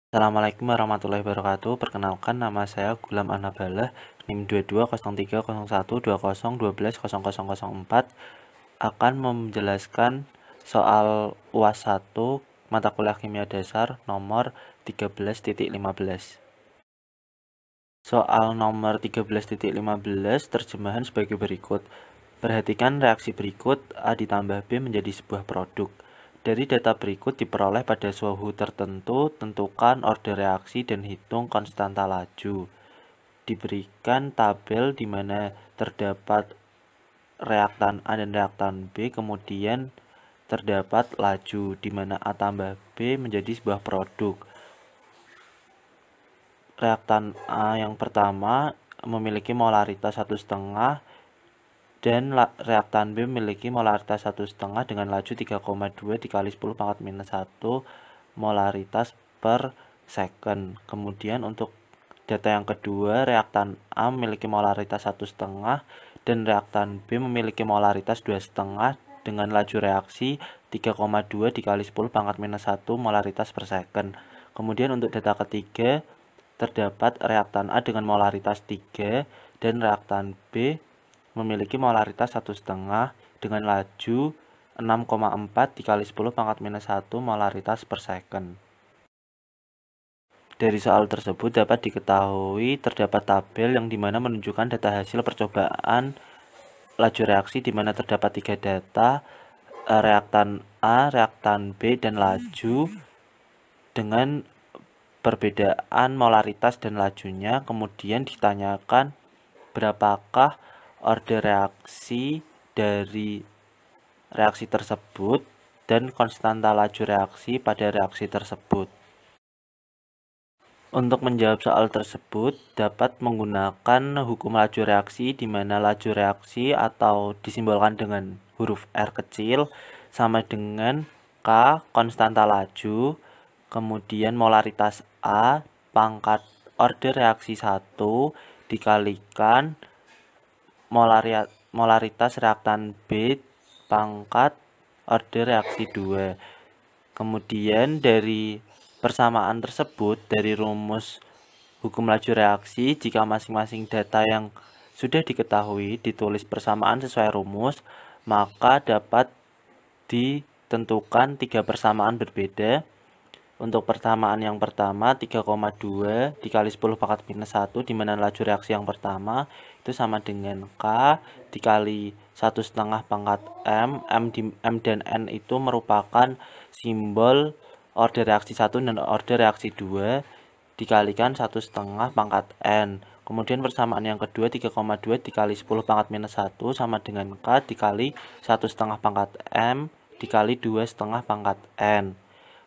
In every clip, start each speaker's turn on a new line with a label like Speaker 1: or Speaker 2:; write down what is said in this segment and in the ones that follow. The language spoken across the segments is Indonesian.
Speaker 1: Assalamualaikum warahmatullahi wabarakatuh. Perkenalkan, nama saya Gulam Anabalah, NIM 22030120120004, akan menjelaskan soal UAS 1 mata kuliah kimia dasar nomor 13.15. Soal nomor 13.15 terjemahan sebagai berikut. Perhatikan reaksi berikut, A ditambah B menjadi sebuah produk. Dari data berikut diperoleh pada suhu tertentu, tentukan order reaksi dan hitung konstanta laju. Diberikan tabel di mana terdapat reaktan A dan reaktan B, kemudian terdapat laju di mana A tambah B menjadi sebuah produk. Reaktan A yang pertama memiliki molaritas 1,5 dan reaktan B memiliki molaritas 1,5 dengan laju 3,2 dikali 10 pangkat minus 1 molaritas per second. Kemudian untuk data yang kedua, reaktan A memiliki molaritas 1,5 dan reaktan B memiliki molaritas 2,5 dengan laju reaksi 3,2 dikali 10 pangkat minus 1 molaritas per second. Kemudian untuk data ketiga, terdapat reaktan A dengan molaritas 3 dan reaktan B memiliki molaritas 1,5 dengan laju 6,4 dikali 10 pangkat minus 1 molaritas per second. Dari soal tersebut dapat diketahui terdapat tabel yang dimana menunjukkan data hasil percobaan laju reaksi dimana terdapat 3 data, reaktan A, reaktan B, dan laju dengan perbedaan molaritas dan lajunya. Kemudian ditanyakan berapakah order reaksi dari reaksi tersebut dan konstanta laju reaksi pada reaksi tersebut. Untuk menjawab soal tersebut dapat menggunakan hukum laju reaksi di mana laju reaksi atau disimbolkan dengan huruf R kecil sama dengan K konstanta laju, kemudian molaritas A pangkat order reaksi 1 dikalikan molaritas reaktan B pangkat order reaksi 2. Kemudian dari persamaan tersebut, dari rumus hukum laju reaksi, jika masing-masing data yang sudah diketahui ditulis persamaan sesuai rumus, maka dapat ditentukan 3 persamaan berbeda. Untuk persamaan yang pertama 3,2 dikali 10 pangkat minus 1 di mana laju reaksi yang pertama itu sama dengan K dikali 1,5 pangkat M. M dan N itu merupakan simbol order reaksi 1 dan order reaksi 2 dikalikan 1,5 pangkat N. Kemudian persamaan yang kedua 3,2 dikali 10 pangkat minus 1 sama dengan K dikali 1,5 pangkat M dikali 2,5 pangkat N.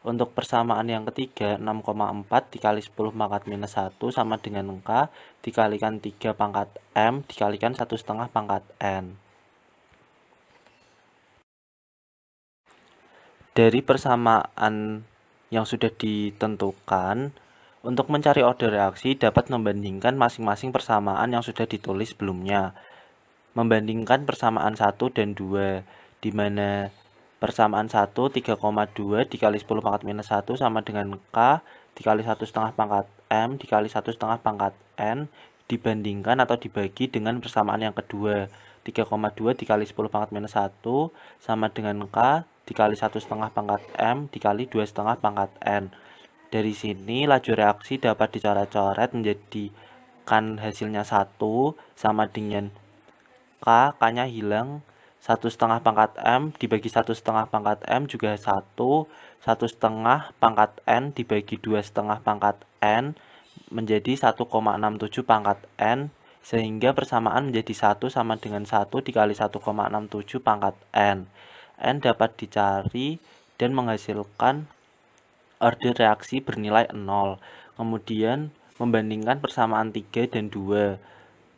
Speaker 1: Untuk persamaan yang ketiga 6,4 dikali 10 pangkat minus 1 sama dengan K dikalikan 3 pangkat M dikalikan 1,5 pangkat N. Dari persamaan yang sudah ditentukan, untuk mencari order reaksi dapat membandingkan masing-masing persamaan yang sudah ditulis sebelumnya. Membandingkan persamaan 1 dan 2, di mana persamaan 1 3,2 dikali 10 pangkat minus 1 sama dengan K dikali 1,5 pangkat M dikali 1,5 pangkat N dibandingkan atau dibagi dengan persamaan yang kedua 3,2 dikali 10 pangkat minus 1 sama dengan K dikali 1,5 pangkat M dikali 2,5 pangkat N. Dari sini laju reaksi dapat dicoret-coret menjadikan hasilnya 1 sama dengan K, K-nya hilang, 1,5 pangkat M dibagi 1,5 pangkat M juga 1,5 pangkat N dibagi 2,5 pangkat N menjadi 1,67 pangkat N, sehingga persamaan menjadi 1 sama dengan 1 dikali 1,67 pangkat N. N dapat dicari dan menghasilkan order reaksi bernilai 0. Kemudian membandingkan persamaan 3 dan 2.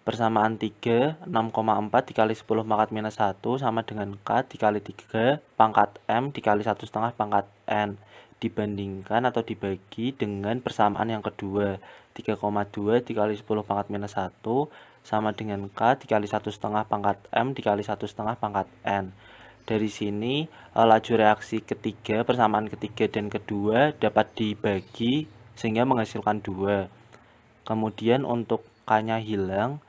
Speaker 1: Persamaan 3, 6,4 dikali 10 pangkat minus 1 sama dengan K dikali 3 pangkat M dikali 1,5 pangkat N. Dibandingkan atau dibagi dengan persamaan yang kedua, 3,2 dikali 10 pangkat minus 1 sama dengan K dikali 1,5 pangkat M dikali 1,5 pangkat N. Dari sini laju reaksi ketiga, persamaan ketiga dan kedua dapat dibagi sehingga menghasilkan 2. Kemudian untuk K-nya hilang,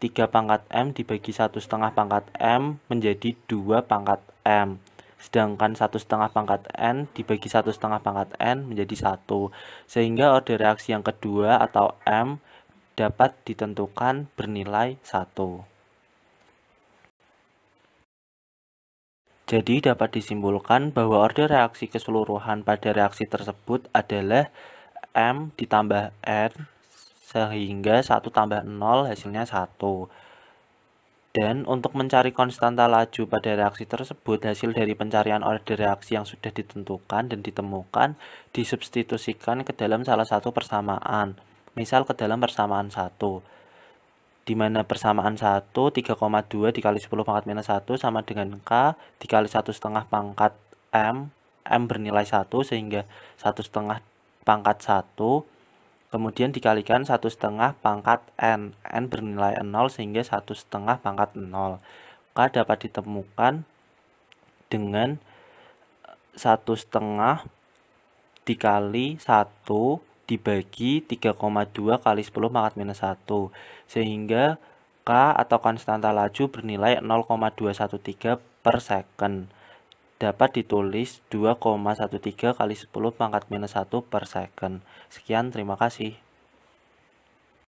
Speaker 1: 3 pangkat M dibagi 1,5 pangkat M menjadi 2 pangkat M. Sedangkan 1,5 pangkat N dibagi 1,5 pangkat N menjadi 1. Sehingga order reaksi yang kedua atau M dapat ditentukan bernilai 1. Jadi dapat disimpulkan bahwa order reaksi keseluruhan pada reaksi tersebut adalah M ditambah N sehingga 1 tambah 0 hasilnya 1. Dan untuk mencari konstanta laju pada reaksi tersebut, hasil dari pencarian order reaksi yang sudah ditentukan dan ditemukan disubstitusikan ke dalam salah satu persamaan. Misal ke dalam persamaan 1, di mana persamaan 1 3,2 dikali 10 pangkat minus 1 sama dengan K dikali 1,5 pangkat M, M bernilai 1 sehingga 1,5 pangkat 1, kemudian dikalikan 1,5 pangkat N, N bernilai 0 sehingga 1,5 pangkat 0. K dapat ditemukan dengan 1,5 dikali 1 dibagi 3,2 kali 10 pangkat minus 1. Sehingga K atau konstanta laju bernilai 0,213 per second. Dapat ditulis 2,13 kali 10 pangkat minus 1 per second. Sekian, terima kasih.